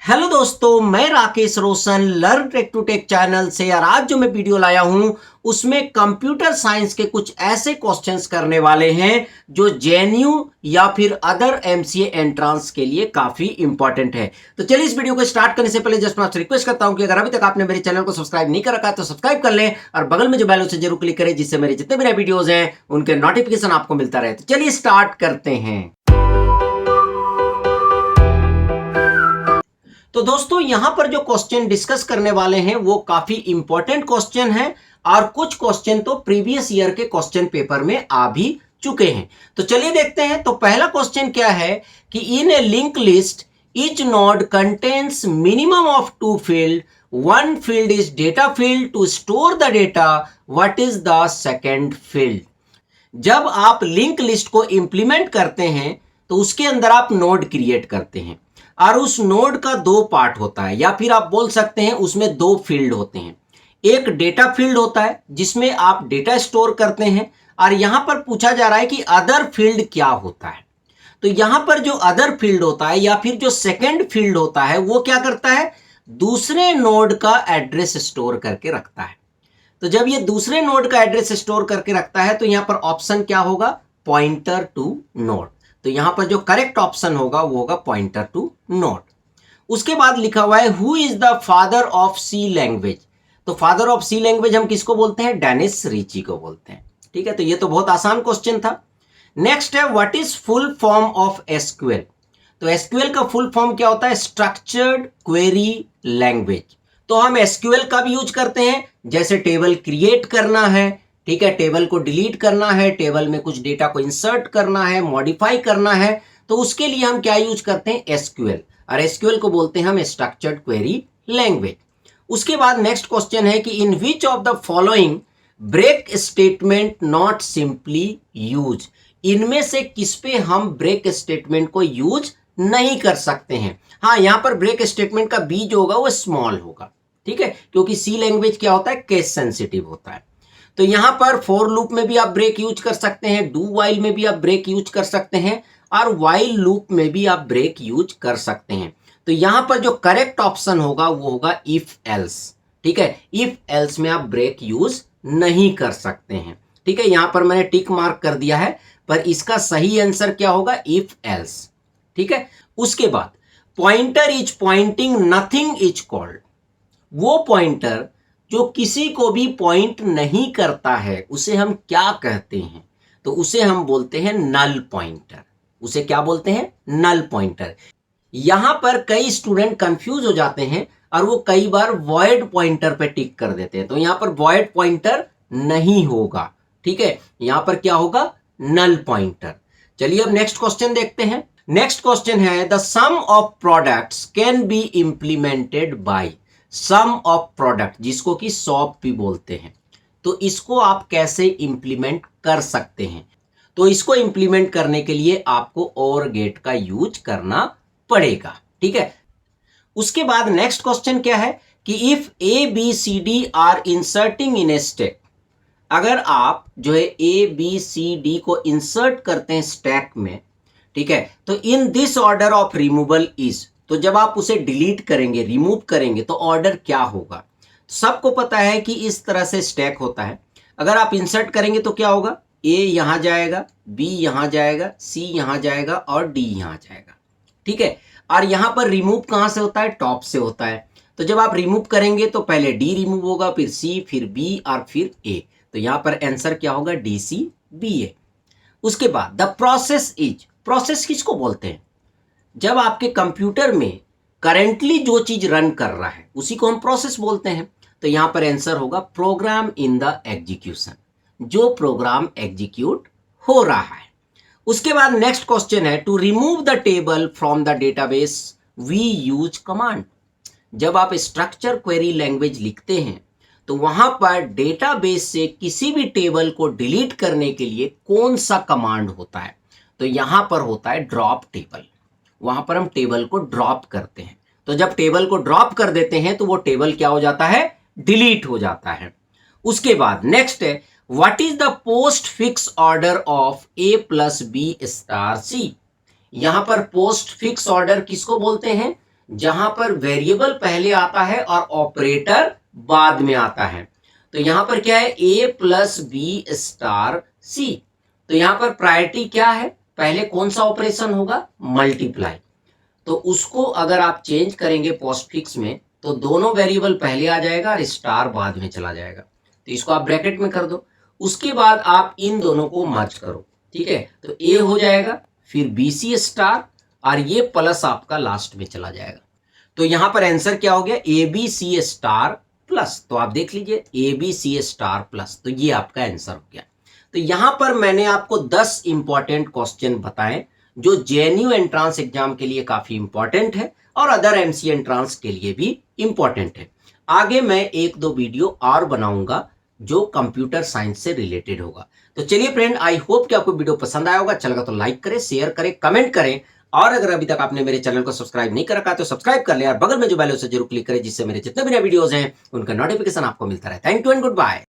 Hello दोस्तों, मैं Rakesh Roshan learn tech to tech channel से। और आज जो मैं वीडियो लाया हूं उसमें कंप्यूटर साइंस के कुछ ऐसे क्वेश्चंस करने वाले हैं जो जेएनयू या फिर अदर एमसीए एंट्रांस के लिए काफी इंपॉर्टेंट है। तो चलिए इस वीडियो को स्टार्ट करने से पहले जस्ट मैं आपसे रिक्वेस्ट करता हूं कि अगर अभी तक आपने मेरे चैनल को सब्सक्राइब नहीं कर रखा है तो सब्सक्राइब कर लें और बगल में जो बेल उसे जरूर क्लिक करें, जिससे मेरे जितने भी नए वीडियोज हैं उनके नोटिफिकेशन आपको मिलता रहे। तो चलिए स्टार्ट करते हैं। तो दोस्तों यहां पर जो क्वेश्चन डिस्कस करने वाले हैं वो काफी इंपॉर्टेंट क्वेश्चन है और कुछ क्वेश्चन तो प्रीवियस ईयर के क्वेश्चन पेपर में आ भी चुके हैं। तो चलिए देखते हैं। तो पहला क्वेश्चन क्या है कि in a link list each node contains minimum of two field, one field is data field to store the data, what is the second field? जब आप लिंक लिस्ट को इंप्लीमेंट करते हैं तो उसके अंदर आप नोड क्रिएट करते हैं और उस नोड का दो पार्ट होता है, या फिर आप बोल सकते हैं उसमें दो फील्ड होते हैं। एक डेटा फील्ड होता है जिसमें आप डेटा स्टोर करते हैं, और यहां पर पूछा जा रहा है कि अदर फील्ड क्या होता है। तो यहां पर जो अदर फील्ड होता है या फिर जो सेकेंड फील्ड होता है वो क्या करता है, दूसरे नोड का एड्रेस स्टोर करके रखता है। तो जब ये दूसरे नोड का एड्रेस स्टोर करके रखता है तो यहां पर ऑप्शन क्या होगा, पॉइंटर टू नोड। तो यहां पर जो करेक्ट ऑप्शन होगा वो होगा पॉइंटर टू नोड। उसके बाद लिखा हुआ है who is the father of C language. तो फादर ऑफ सी लैंग्वेज हम किसको बोलते हैं, डेनिस रीची को बोलते हैं। ठीक है, तो ये तो बहुत आसान क्वेश्चन था। नेक्स्ट है what is full form of SQL. तो एसक्यूएल का फुल फॉर्म क्या होता है, स्ट्रक्चर्ड क्वेरी लैंग्वेज। तो हम एसक्यूएल का भी यूज करते हैं, जैसे टेबल क्रिएट करना है, ठीक है, टेबल को डिलीट करना है, टेबल में कुछ डेटा को इंसर्ट करना है, मॉडिफाई करना है, तो उसके लिए हम क्या यूज करते हैं, एसक्यूएल। और एसक्यूएल को बोलते हैं हम स्ट्रक्चर्ड क्वेरी लैंग्वेज। उसके बाद नेक्स्ट क्वेश्चन है कि in which of the following break statement not simply use. इनमें से किस पे हम ब्रेक स्टेटमेंट को यूज नहीं कर सकते हैं। हाँ, यहां पर ब्रेक स्टेटमेंट का बी जो होगा वो स्मॉल होगा, ठीक है, क्योंकि सी लैंग्वेज क्या होता है, केस सेंसिटिव होता है। तो यहां पर फॉर लूप में भी आप ब्रेक यूज कर सकते हैं, डू वाइल में भी आप ब्रेक यूज कर सकते हैं, और वाइल लूप में भी आप ब्रेक यूज कर सकते हैं। तो यहां पर जो करेक्ट ऑप्शन होगा वो होगा इफ एल्स। ठीक है, इफ एल्स में आप ब्रेक यूज नहीं कर सकते हैं। ठीक है, यहां पर मैंने टिक मार्क कर दिया है, पर इसका सही आंसर क्या होगा, इफ एल्स। ठीक है, उसके बाद pointer is pointing nothing is called. वो पॉइंटर जो किसी को भी पॉइंट नहीं करता है उसे हम क्या कहते हैं, तो उसे हम बोलते हैं नल पॉइंटर। उसे क्या बोलते हैं, नल पॉइंटर। यहां पर कई स्टूडेंट कंफ्यूज हो जाते हैं और वो कई बार वॉइड पॉइंटर पे टिक कर देते हैं। तो यहां पर वॉइड पॉइंटर नहीं होगा, ठीक है, यहां पर क्या होगा, नल पॉइंटर। चलिए अब नेक्स्ट क्वेश्चन देखते हैं। नेक्स्ट क्वेश्चन है the sum of products can be implemented by. Sum of product जिसको कि सॉप भी बोलते हैं, तो इसको आप कैसे इंप्लीमेंट कर सकते हैं। तो इसको इंप्लीमेंट करने के लिए आपको और गेट का यूज करना पड़ेगा। ठीक है, उसके बाद नेक्स्ट क्वेश्चन क्या है कि if A B C D are inserting in a stack. अगर आप जो है ए बी सी डी को इंसर्ट करते हैं स्टैक में, ठीक है, तो in this order of removal is. तो जब आप उसे डिलीट करेंगे, रिमूव करेंगे, तो ऑर्डर क्या होगा। सबको पता है कि इस तरह से स्टैक होता है। अगर आप इंसर्ट करेंगे तो क्या होगा, ए यहां जाएगा, बी यहां जाएगा, सी यहां जाएगा और डी यहां जाएगा। ठीक है, और यहां पर रिमूव कहां से होता है, टॉप से होता है। तो जब आप रिमूव करेंगे तो पहले डी रिमूव होगा, फिर सी, फिर बी और फिर ए। तो यहां पर आंसर क्या होगा, डी सी बी ए। उसके बाद द प्रोसेस इज। प्रोसेस किसको बोलते हैं, जब आपके कंप्यूटर में करेंटली जो चीज रन कर रहा है उसी को हम प्रोसेस बोलते हैं। तो यहां पर आंसर होगा प्रोग्राम इन द एग्जीक्यूशन, जो प्रोग्राम एग्जीक्यूट हो रहा है। उसके बाद नेक्स्ट क्वेश्चन है to remove the table from the database we use command. जब आप स्ट्रक्चर क्वेरी लैंग्वेज लिखते हैं तो वहां पर डेटाबेस से किसी भी टेबल को डिलीट करने के लिए कौन सा कमांड होता है, तो यहां पर होता है ड्रॉप टेबल। वहां पर हम टेबल को ड्रॉप करते हैं। तो जब टेबल को ड्रॉप कर देते हैं तो वो टेबल क्या हो जाता है, डिलीट हो जाता है। उसके बाद नेक्स्ट है what is the postfix order of a plus b star c. यहां पर पोस्ट फिक्स ऑर्डर किसको बोलते हैं, जहां पर वेरिएबल पहले आता है और ऑपरेटर बाद में आता है। तो यहां पर क्या है, a प्लस बी स्टार सी। तो यहां पर प्रायोरिटी क्या है, पहले कौन सा ऑपरेशन होगा, मल्टीप्लाई। तो उसको अगर आप चेंज करेंगे पोस्टफिक्स में तो दोनों वेरिएबल पहले आ जाएगा और स्टार बाद में चला जाएगा। तो इसको आप ब्रैकेट में कर दो, उसके बाद आप इन दोनों को मर्ज करो, ठीक है। तो ए हो जाएगा, फिर बी सी स्टार, और ये प्लस आपका लास्ट में चला जाएगा। तो यहां पर आंसर क्या हो गया, A B C star plus. तो आप देख लीजिए A B C star plus, तो ये आपका आंसर हो गया। तो यहां पर मैंने आपको 10 इंपॉर्टेंट क्वेश्चन बताए जो जेएनयू एंट्रांस एग्जाम के लिए काफी इंपॉर्टेंट है और अदर एमसी एंट्रांस के लिए भी इंपॉर्टेंट है। आगे मैं एक दो वीडियो और बनाऊंगा जो कंप्यूटर साइंस से रिलेटेड होगा। तो चलिए फ्रेंड, आई होप कि आपको वीडियो पसंद आया होगा। अच्छा लगा तो लाइक करें, शेयर करें, कमेंट करें, और अगर अभी तक आपने मेरे चैनल को सब्सक्राइब नहीं कर रखा तो सब्सक्राइब कर ले और बगल में जो बेल है उसे जरूर क्लिक करें, जिससे मेरे जितने भी नए वीडियोस हैं उनका नोटिफिकेशन आपको मिलता रहे। Thank you and good bye.